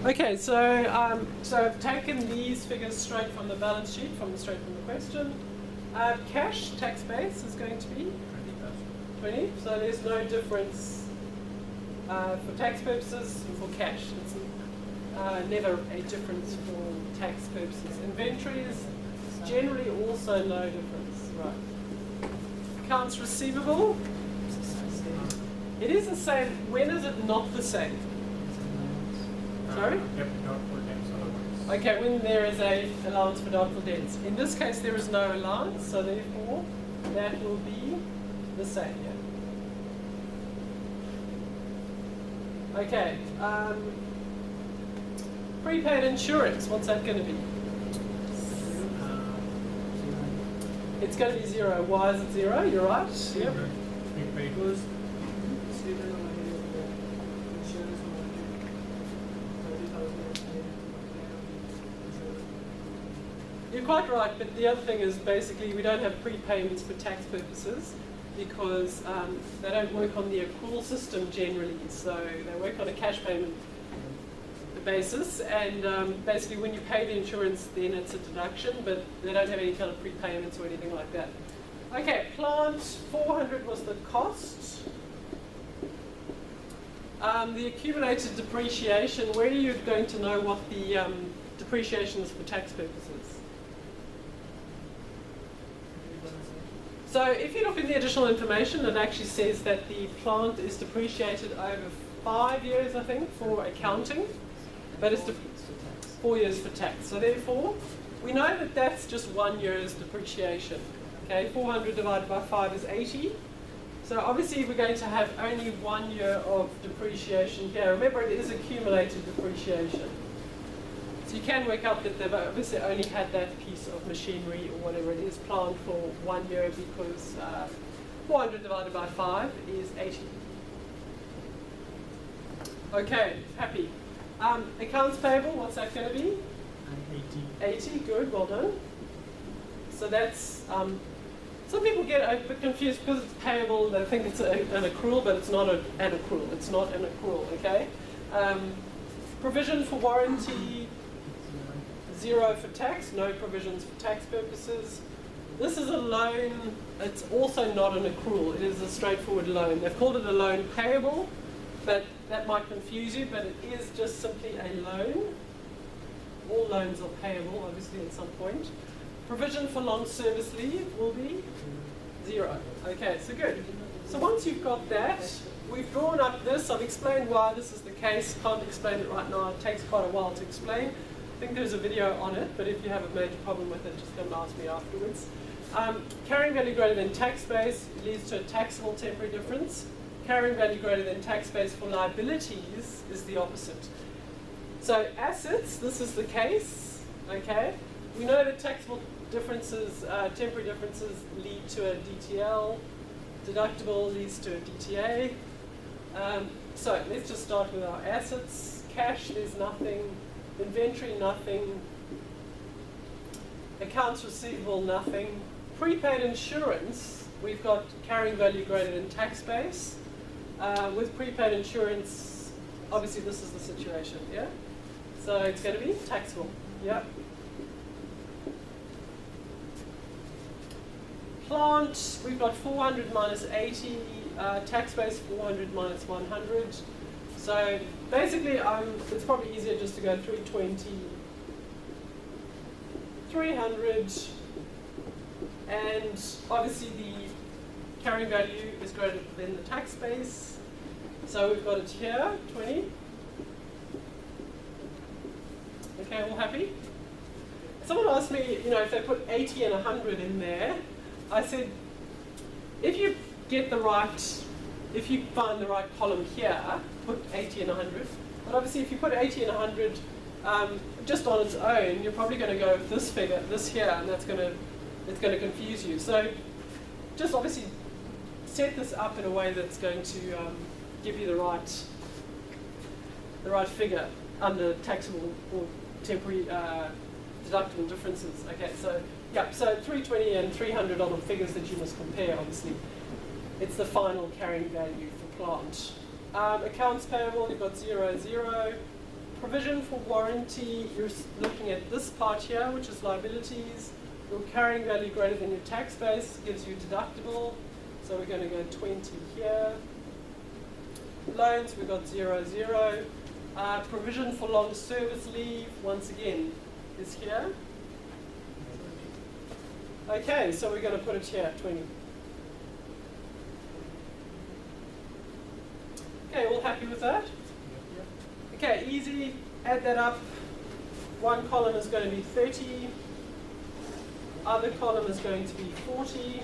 Okay, so I've taken these figures straight from the balance sheet, straight from the question. Cash tax base is going to be 20, so there's no difference for tax purposes and for cash. It's never a difference for tax purposes. Inventories, generally also no difference. Right. Accounts receivable, it is the same. When is it not the same? Sorry? Okay, when there is a allowance for doubtful debts. In this case, there is no allowance, so therefore that will be the same. Yeah. Okay. Prepaid insurance. What's that going to be? It's going to be 0. Why is it 0? You're right. Yep. Prepaid. You're quite right, but the other thing is basically we don't have prepayments for tax purposes because they don't work on the accrual system generally. So they work on a cash payment basis, and basically when you pay the insurance, then it's a deduction, but they don't have any kind of prepayments or anything like that. Okay, plant 400 was the cost. The accumulated depreciation, where are you going to know what the depreciation is for tax purposes? So if you look in the additional information, it actually says that the plant is depreciated over 5 years, I think, for accounting, but it's 4 years for tax. So therefore, we know that that's just 1 year's depreciation. Okay, 400 divided by 5 is 80. So obviously we're going to have only 1 year of depreciation here. Remember, it is accumulated depreciation. So you can work out that they've obviously only had that piece of machinery or whatever it is planned for 1 year because 400 divided by 5 is 80. Okay, happy. Accounts payable, what's that going to be? 80. 80, good, well done. So that's, some people get a bit confused because it's payable, they think it's an accrual, but it's not an accrual. It's not an accrual, okay? Provision for warranty, 0 for tax, no provisions for tax purposes. This is a loan, it's also not an accrual, it is a straightforward loan. They've called it a loan payable, but that might confuse you, but it is just simply a loan. All loans are payable, obviously, at some point. Provision for long service leave will be 0. Okay, so good. So once you've got that, we've drawn up this. I've explained why this is the case. Can't explain it right now. It takes quite a while to explain. I think there's a video on it, but if you have a major problem with it, just come and ask me afterwards. Carrying value greater than tax base leads to a taxable temporary difference. Carrying value greater than tax base for liabilities is the opposite. So assets, this is the case, okay? We know that taxable differences, temporary differences lead to a DTL. Deductible leads to a DTA. So let's just start with our assets. Cash, there's nothing. Inventory, nothing. Accounts receivable, nothing. Prepaid insurance, we've got carrying value greater than tax base. With prepaid insurance, obviously this is the situation, yeah? So it's going to be taxable, yeah? Plant, we've got 400 minus 80, tax base 400 minus 100. So basically, it's probably easier just to go 320, 300, and obviously the carrying value is greater than the tax base. So we've got it here, 20. Okay, all happy? Someone asked me, if they put 80 and 100 in there, I said, if you find the right column here, put 80 and 100. But obviously if you put 80 and 100 just on its own, you're probably going to go with this figure, this here, and it's going to confuse you. So just obviously set this up in a way that's going to give you the right figure under taxable or temporary deductible differences. Okay, so yeah, so 320 and 300 are the figures that you must compare, obviously. It's the final carrying value for plant. Accounts payable, you've got 0, 0. Provision for warranty, you're looking at this part here, which is liabilities. Your carrying value greater than your tax base gives you deductible. So we're going to go 20 here. Loans, we've got 0, 0. Provision for long service leave, once again, is here. Okay, so we're going to put it here, 20. Okay, all happy with that? Okay, easy, add that up. One column is going to be 30. Other column is going to be 40.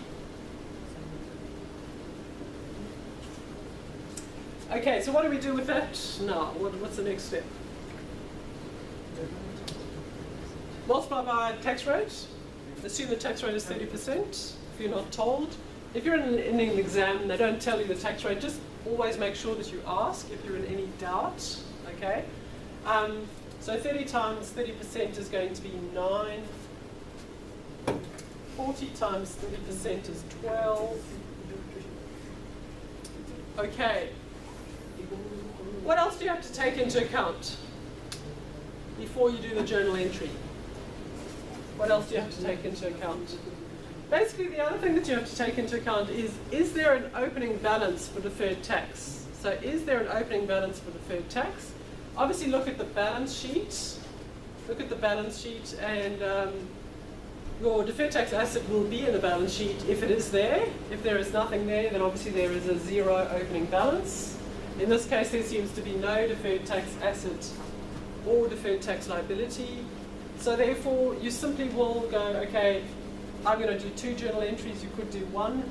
Okay, so what do we do with that now? What's the next step? Multiply by tax rate. Assume the tax rate is 30%, if you're not told. If you're in an exam and they don't tell you the tax rate, just always make sure that you ask if you're in any doubt, okay? So 30 times 30% is going to be 9. 40 times 30% is 12. Okay. What else do you have to take into account before you do the journal entry? What else do you have to take into account? Basically, the other thing that you have to take into account is there an opening balance for deferred tax? So is there an opening balance for deferred tax? Obviously, look at the balance sheet. Look at the balance sheet, and your deferred tax asset will be in the balance sheet if it is there. If there is nothing there, then obviously there is a 0 opening balance. In this case, there seems to be no deferred tax asset or deferred tax liability. So therefore, you simply will go, okay, I'm going to do 2 journal entries. You could do 1.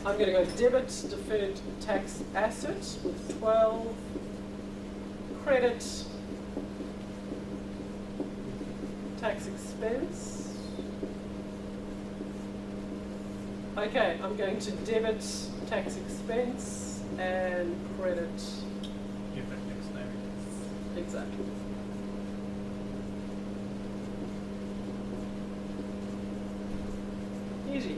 I'm going to go debit deferred tax asset with 12, credit tax expense. Okay, I'm going to debit tax expense and credit. Exactly. Easy.